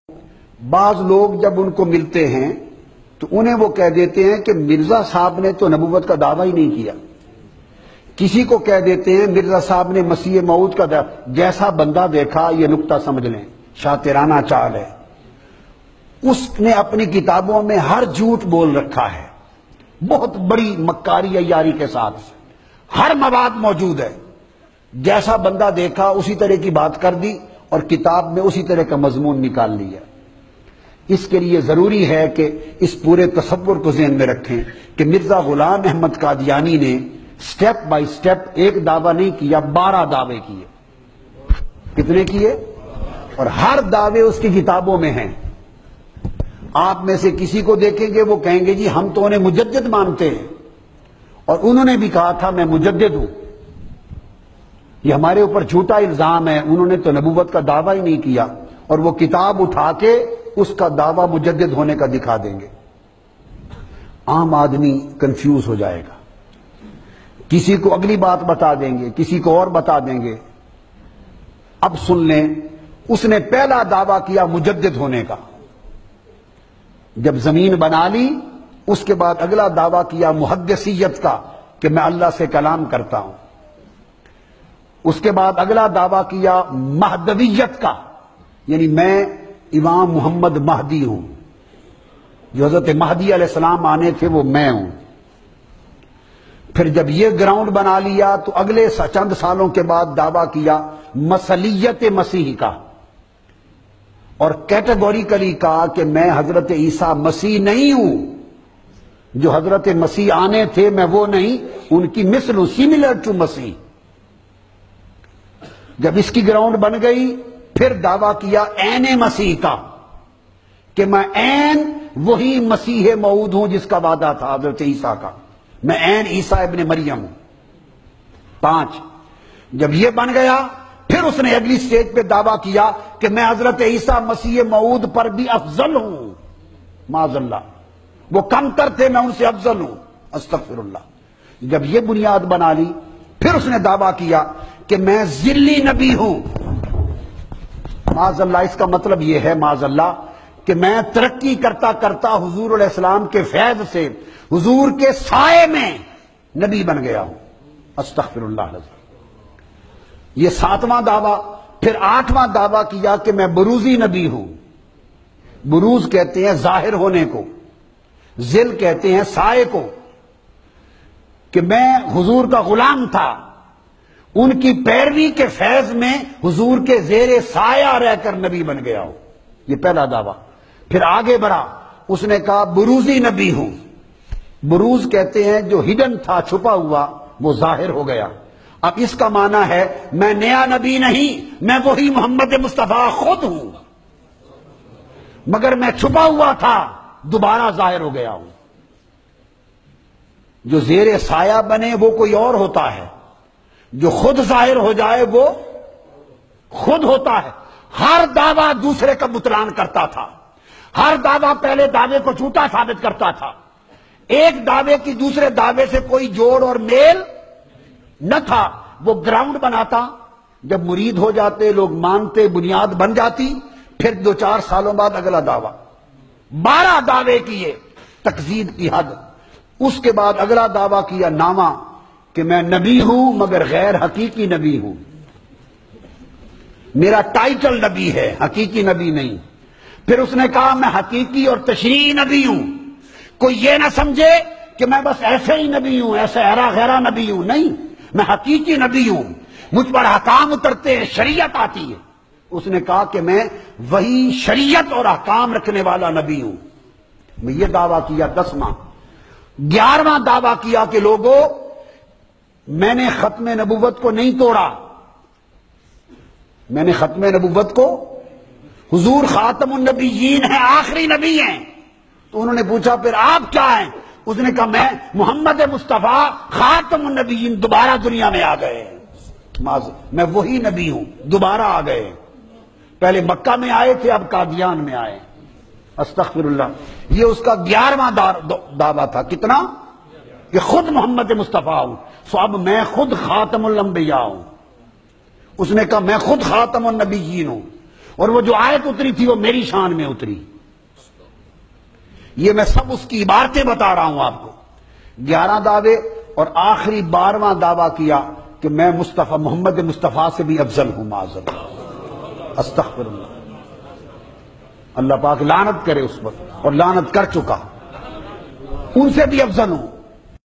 بعض لوگ جب ان کو ملتے ہیں تو انہیں وہ کہہ دیتے ہیں کہ مرزا صاحب نے تو نبوت کا دعویٰ ہی نہیں کیا. کسی کو کہہ دیتے ہیں مرزا صاحب نے مسیح موعود کا جیسا بندہ دیکھا یہ نکتہ سمجھ لیں، شاطرانہ چال ہے. اس نے اپنی کتابوں میں ہر جھوٹ بول رکھا ہے، بہت بڑی مکاری عیاری کے ساتھ ہر مواد موجود ہے. جیسا بندہ دیکھا اسی طرح کی بات کر دی اور کتاب میں اسی طرح کا مضمون نکال لیا. اس کے لیے ضروری ہے کہ اس پورے تصور کو ذہن میں رکھیں کہ مرزا غلام احمد قادیانی نے سٹیپ بائی سٹیپ ایک دعویٰ نہیں کیا، 12 دعوے کیے. کتنے کیے؟ اور ہر دعوے اس کی کتابوں میں ہیں. آپ میں سے کسی کو دیکھیں گے وہ کہیں گے جی ہم تو انہیں مجدد مانتے ہیں، اور انہوں نے بھی کہا تھا میں مجدد ہوں. یہ ہمارے اوپر جھوٹا الزام ہے، انہوں نے تو نبوت کا دعویٰ ہی نہیں کیا، اور وہ کتاب اٹھا کے اس کا دعویٰ مجدد ہونے کا دکھا دیں گے. عام آدمی کنفیوز ہو جائے گا، کسی کو اگلی بات بتا دیں گے، کسی کو اور بتا دیں گے. اب سن لیں، اس نے پہلا دعویٰ کیا مجدد ہونے کا. جب زمین بنا لی اس کے بعد اگلا دعویٰ کیا محدثیت کا کہ میں اللہ سے کلام کرتا ہوں. اس کے بعد اگلا دعویٰ کیا مہدویت کا، یعنی میں امام محمد مہدی ہوں، جو حضرت مہدی علیہ السلام آنے تھے وہ میں ہوں. پھر جب یہ گراؤنڈ بنا لیا تو اگلے چند سالوں کے بعد دعویٰ کیا مسیحیت مسیح کا، اور کیٹیگوریکلی کہا کہ میں حضرت عیسیٰ مسیح نہیں ہوں، جو حضرت مسیح آنے تھے میں وہ نہیں، ان کی مثل ہوں، سیملر ٹو مسیح. جب اس کی گراؤنڈ بن گئی پھر دعویٰ کیا عین مسیح کا کہ میں عین وہی مسیح موعود ہوں جس کا وعدہ تھا حضرت عیسیٰ کا، میں عین عیسیٰ ابن مریم ہوں. 5 جب یہ بن گیا پھر اس نے اگلی سٹیج پہ دعویٰ کیا کہ میں حضرت عیسیٰ مسیح موعود پر بھی افضل ہوں. معاذ اللہ، وہ کم تر تھے میں ان سے افضل ہوں، استغفر اللہ. جب یہ بنیاد بنا لی پھر اس نے دعویٰ کیا کہ میں ذلی نبی ہوں. معاذ اللہ، اس کا مطلب یہ ہے معاذ اللہ کہ میں ترقی کرتا کرتا حضور علیہ السلام کے فیض سے حضور کے سائے میں نبی بن گیا ہوں. استغفر اللہ. یہ 7واں دعویٰ. پھر 8واں دعویٰ کیا کہ میں بروزی نبی ہوں. بروز کہتے ہیں ظاہر ہونے کو، ذل کہتے ہیں سائے کو، کہ میں حضور کا غلام تھا، ان کی پیروی کے فیض میں حضور کے زیر سایہ رہ کر نبی بن گیا ہوں. یہ پہلا دعویٰ. پھر آگے بڑھا، اس نے کہا بروزی نبی ہوں. بروز کہتے ہیں جو ہڈن تھا، چھپا ہوا، وہ ظاہر ہو گیا. اب اس کا معنی ہے میں نیا نبی نہیں، میں وہی محمد مصطفیٰ خود ہوں، مگر میں چھپا ہوا تھا، دوبارہ ظاہر ہو گیا ہوں. جو زیر سایہ بنے وہ کوئی اور ہوتا ہے، جو خود ظاہر ہو جائے وہ خود ہوتا ہے. ہر دعویٰ دوسرے کا بطلان کرتا تھا، ہر دعویٰ پہلے دعوے کو جھوٹا ثابت کرتا تھا. ایک دعوے کی دوسرے دعوے سے کوئی جوڑ اور میل نہ تھا. وہ گراؤنڈ بناتا، جب مرید ہو جاتے، لوگ مانتے، بنیاد بن جاتی، پھر 2-4 سالوں بعد اگلا دعویٰ. 12 دعوے کیے، تکذیب کی حد. اس کے بعد اگلا دعویٰ کیا نامہ کہ میں نبی ہوں مگر غیر حقیقی نبی ہوں، میرا ٹائٹل نبی ہے، حقیقی نبی نہیں. پھر اس نے کہا میں حقیقی اور تشریعی نبی ہوں، کوئی یہ نہ سمجھے کہ میں بس ایسے ہی نبی ہوں، ایسے ہرا غیرہ نبی ہوں، نہیں، میں حقیقی نبی ہوں، مجھ پر احکام اترتے ہیں، شریعت آتی ہے. اس نے کہا کہ میں وہی شریعت اور احکام رکھنے والا نبی ہوں. میں یہ دعویٰ کیا 10واں. 11واں دعویٰ کیا کہ لوگوں میں نے ختم نبوت کو نہیں توڑا، میں نے ختم نبوت کو، حضور خاتم النبیین ہیں، آخری نبی ہیں. تو انہوں نے پوچھا پھر آپ کیا ہیں؟ اس نے کہا میں محمد مصطفیٰ خاتم النبیین، دوبارہ دنیا میں آ گئے ہیں، میں وہی نبی ہوں، دوبارہ آ گئے. پہلے مکہ میں آئے تھے، اب قادیان میں آئے. استغفر اللہ. یہ اس کا 11واں دعویٰ تھا. کتنا؟ کہ خود محمد مصطفیٰ ہوں. سو اب میں خود خاتم الانبیاء ہوں. اس نے کہا میں خود خاتم النبیین ہوں. اور وہ جو آیت اتری تھی وہ میری شان میں اتری. یہ میں سب اس کی عبارتیں بتا رہا ہوں آپ کو. 11 دعوے اور آخری 12واں دعویٰ کیا کہ میں مصطفیٰ محمد مصطفیٰ سے بھی افضل ہوں. معاذ اللہ، استغفر اللہ. اللہ پاک لعنت کرے اس پر، اور لعنت کر چکا. ان سے بھی افضل ہوں.